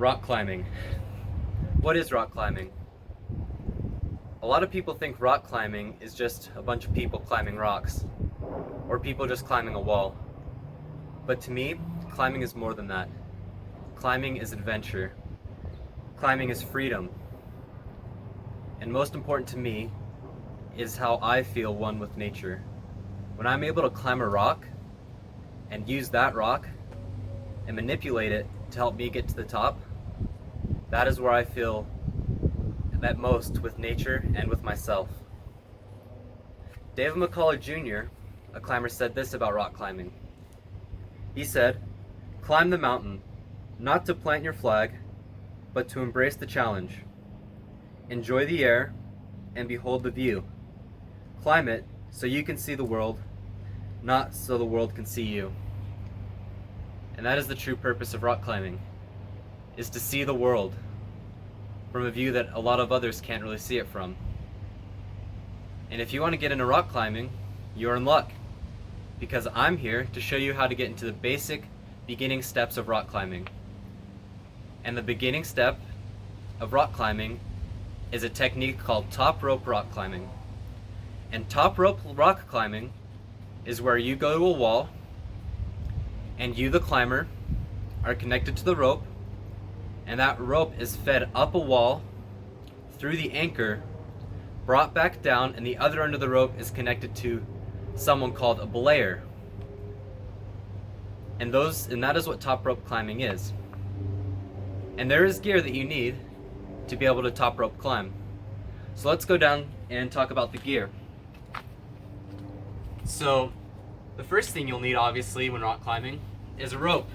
Rock climbing. What is rock climbing? A lot of people think rock climbing is just a bunch of people climbing rocks, or people just climbing a wall. But to me, climbing is more than that. Climbing is adventure. Climbing is freedom. And most important to me is how I feel one with nature. When I'm able to climb a rock and use that rock and manipulate it to help me get to the top, that is where I feel at most with nature and with myself. David McCullough Jr., a climber, said this about rock climbing. He said, "Climb the mountain, not to plant your flag, but to embrace the challenge. Enjoy the air and behold the view. Climb it so you can see the world, not so the world can see you." And that is the true purpose of rock climbing, is to see the world from a view that a lot of others can't really see it from. And if you want to get into rock climbing, you're in luck, because I'm here to show you how to get into the basic beginning steps of rock climbing. And the beginning step of rock climbing is a technique called top rope rock climbing. And top rope rock climbing is where you go to a wall and you, the climber, are connected to the rope, and that rope is fed up a wall through the anchor, brought back down, and the other end of the rope is connected to someone called a belayer. And that is what top rope climbing is. And there is gear that you need to be able to top rope climb. So let's go down and talk about the gear. So the first thing you'll need, obviously, when rock climbing is a rope.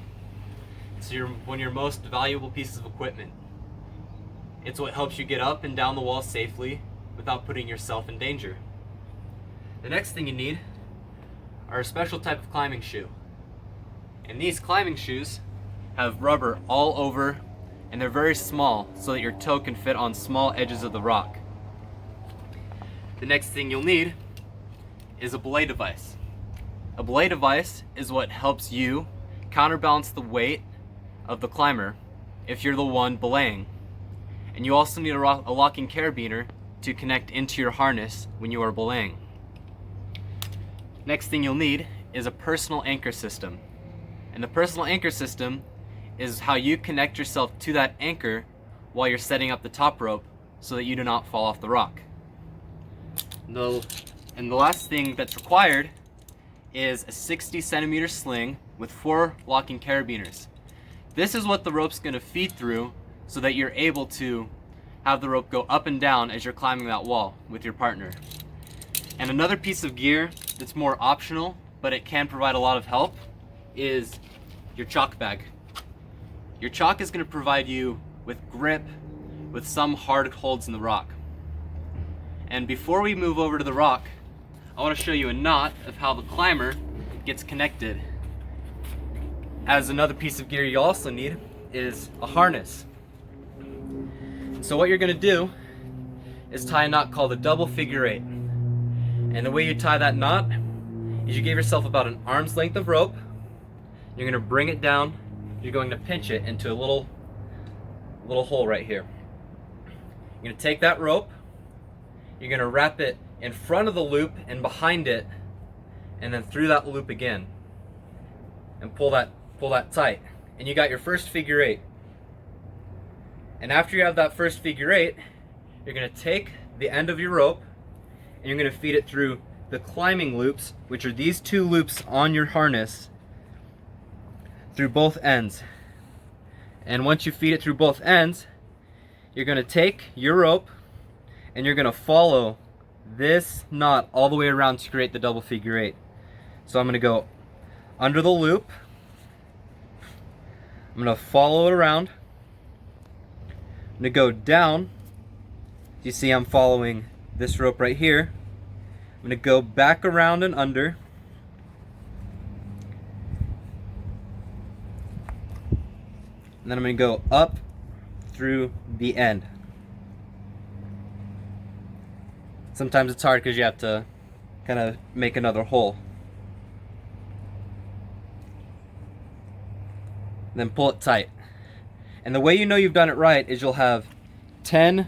It's one of your most valuable pieces of equipment. It's what helps you get up and down the wall safely without putting yourself in danger. The next thing you need are a special type of climbing shoe. And these climbing shoes have rubber all over, and they're very small so that your toe can fit on small edges of the rock. The next thing you'll need is a belay device. A belay device is what helps you counterbalance the weight of the climber if you're the one belaying. And you also need a locking carabiner to connect into your harness when you are belaying. Next thing you'll need is a personal anchor system. And the personal anchor system is how you connect yourself to that anchor while you're setting up the top rope so that you do not fall off the rock. And the last thing that's required is a 60 centimeter sling with 4 locking carabiners. This is what the rope's going to feed through so that you're able to have the rope go up and down as you're climbing that wall with your partner. And another piece of gear that's more optional, but it can provide a lot of help, is your chalk bag. Your chalk is going to provide you with grip with some hard holds in the rock. And before we move over to the rock, I want to show you a knot of how the climber gets connected. As another piece of gear you also need is a harness. So what you're going to do is tie a knot called a double figure 8. And the way you tie that knot is you give yourself about an arm's length of rope. You're going to bring it down. You're going to pinch it into a little hole right here. You're going to take that rope. You're going to wrap it in front of the loop and behind it, and then through that loop again, and pull that tight, and you got your first figure 8. And after you have that first figure 8, you're going to take the end of your rope and you're going to feed it through the climbing loops, which are these 2 loops on your harness, through both ends. And once you feed it through both ends, you're going to take your rope and you're going to follow this knot all the way around to create the double figure 8. So I'm going to go under the loop. I'm going to follow it around. I'm going to go down. You see I'm following this rope right here. I'm going to go back around and under. And then I'm going to go up through the end. Sometimes it's hard because you have to kind of make another hole. Then pull it tight. And the way you know you've done it right is you'll have 10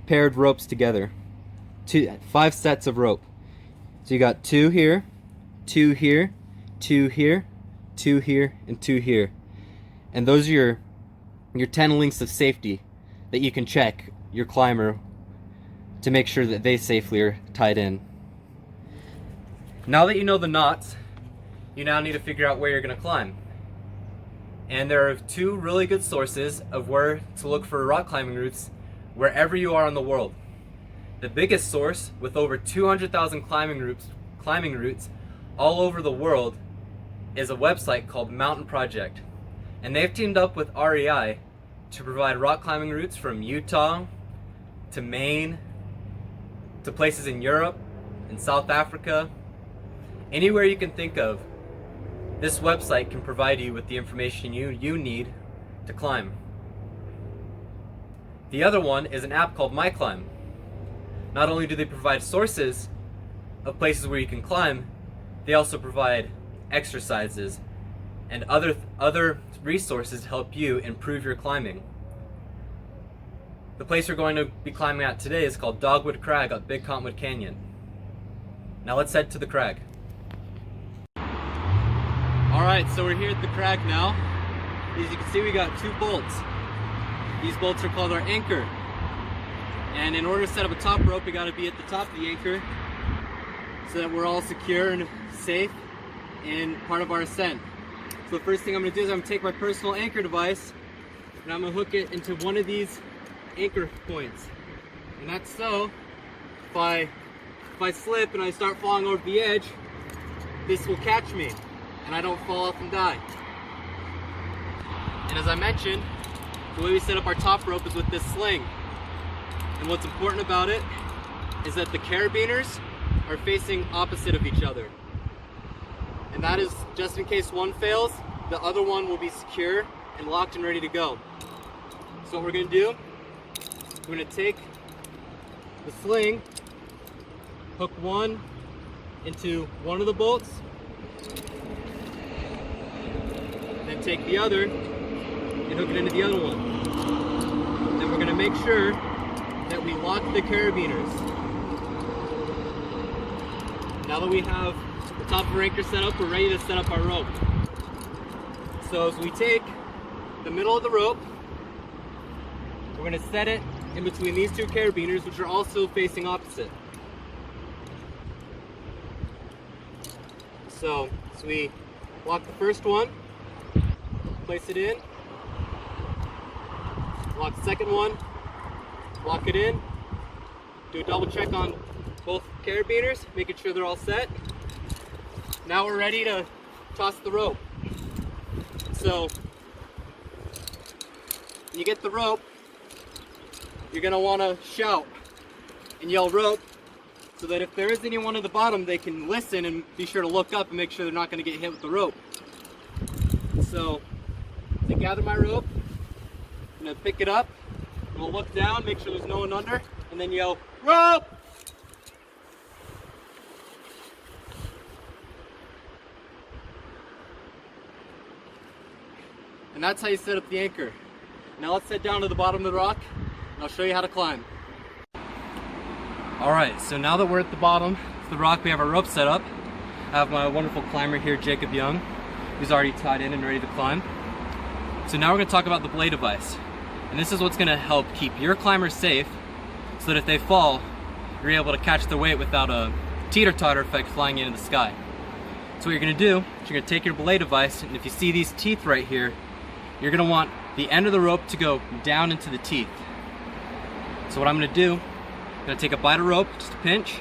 paired ropes together. 5 sets of rope. So you got 2 here, 2 here, 2 here, 2 here, and 2 here. And those are your 10 links of safety that you can check your climber to make sure that they safely are tied in. Now that you know the knots, you now need to figure out where you're going to climb. And there are 2 really good sources of where to look for rock climbing routes wherever you are in the world. The biggest source, with over 200,000 climbing routes all over the world, is a website called Mountain Project. And they've teamed up with REI to provide rock climbing routes from Utah to Maine to places in Europe and South Africa. Anywhere you can think of, this website can provide you with the information you need to climb. The other one is an app called MyClimb. Not only do they provide sources of places where you can climb, they also provide exercises and other resources to help you improve your climbing. The place we're going to be climbing at today is called Dogwood Crag up Big Cottonwood Canyon. Now let's head to the crag. Alright, so we're here at the crag now. As you can see, we got 2 bolts. These bolts are called our anchor. And in order to set up a top rope, we got to be at the top of the anchor so that we're all secure and safe in part of our ascent. So the first thing I'm going to do is I'm going to take my personal anchor device and I'm going to hook it into one of these anchor points. And that's so if I slip and I start falling over the edge, this will catch me and I don't fall off and die. And as I mentioned, the way we set up our top rope is with this sling. And what's important about it is that the carabiners are facing opposite of each other. And that is just in case one fails, the other one will be secure and locked and ready to go. So what we're going to do, we're going to take the sling, hook one into one of the bolts, and then take the other and hook it into the other one. Then we're going to make sure that we lock the carabiners. Now that we have the top of our anchor set up, we're ready to set up our rope. So as we take the middle of the rope, we're going to set it in between these 2 carabiners, which are also facing opposite. So we lock the first one, place it in, lock the second one, lock it in, do a double check on both carabiners, making sure they're all set. Now we're ready to toss the rope. So when you get the rope, you're going to want to shout and yell rope so that if there is anyone at the bottom, they can listen and be sure to look up and make sure they're not going to get hit with the rope. So to gather my rope, I'm going to pick it up, and we'll look down, make sure there's no one under, and then yell rope! And that's how you set up the anchor. Now let's head down to the bottom of the rock and I'll show you how to climb. Alright, so now that we're at the bottom of the rock, we have our rope set up. I have my wonderful climber here, Jacob Young, who's already tied in and ready to climb. So now we're going to talk about the belay device. And this is what's going to help keep your climbers safe so that if they fall, you're able to catch their weight without a teeter-totter effect flying into the sky. So what you're going to do is you're going to take your belay device, and if you see these teeth right here, you're going to want the end of the rope to go down into the teeth. So what I'm going to do, I'm going to take a bite of rope, just a pinch.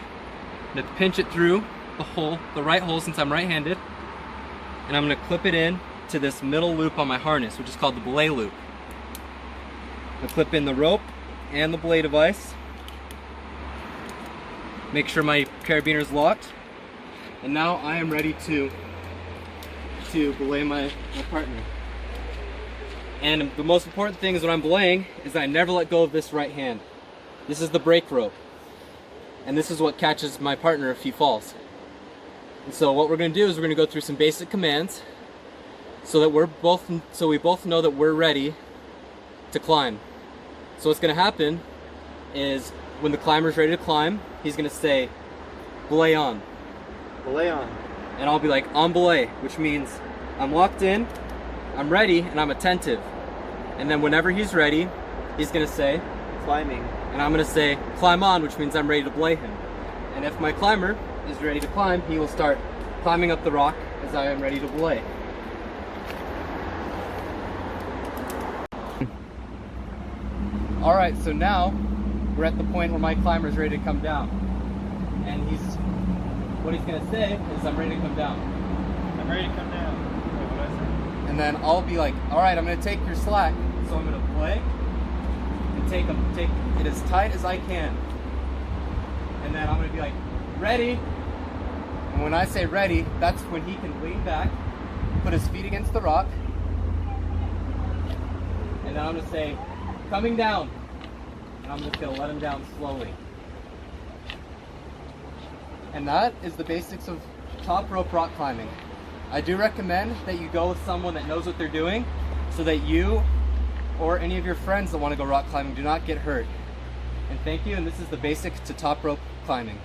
I'm going to pinch it through the hole, the right hole since I'm right-handed, and I'm going to clip it in to this middle loop on my harness, which is called the belay loop. I'm going to clip in the rope and the belay device. Make sure my carabiner is locked, and now I am ready to belay my partner. And the most important thing is when I'm belaying is that I never let go of this right hand. This is the brake rope, and this is what catches my partner if he falls. And so what we're going to do is we're going to go through some basic commands so that we both know that we're ready to climb. So what's gonna happen is when the climber's ready to climb, he's gonna say, belay on. Belay on. And I'll be like, on belay, which means I'm locked in, I'm ready, and I'm attentive. And then whenever he's ready, he's gonna say, Climbing. and I'm gonna say, climb on, which means I'm ready to belay him. And if my climber is ready to climb, he will start climbing up the rock as I am ready to belay. Alright, so now we're at the point where my climber is ready to come down. And what he's gonna say is, I'm ready to come down. I'm ready to come down. Wait, what did I say? And then I'll be like, alright, I'm gonna take your slack, so I'm gonna belay and take it as tight as I can. And then I'm gonna be like, ready. And when I say ready, that's when he can lean back, put his feet against the rock, and then I'm gonna say, coming down. And I'm just gonna let him down slowly. And that is the basics of top rope rock climbing. I do recommend that you go with someone that knows what they're doing so that you or any of your friends that want to go rock climbing do not get hurt. And thank you, and this is the basics to top rope climbing.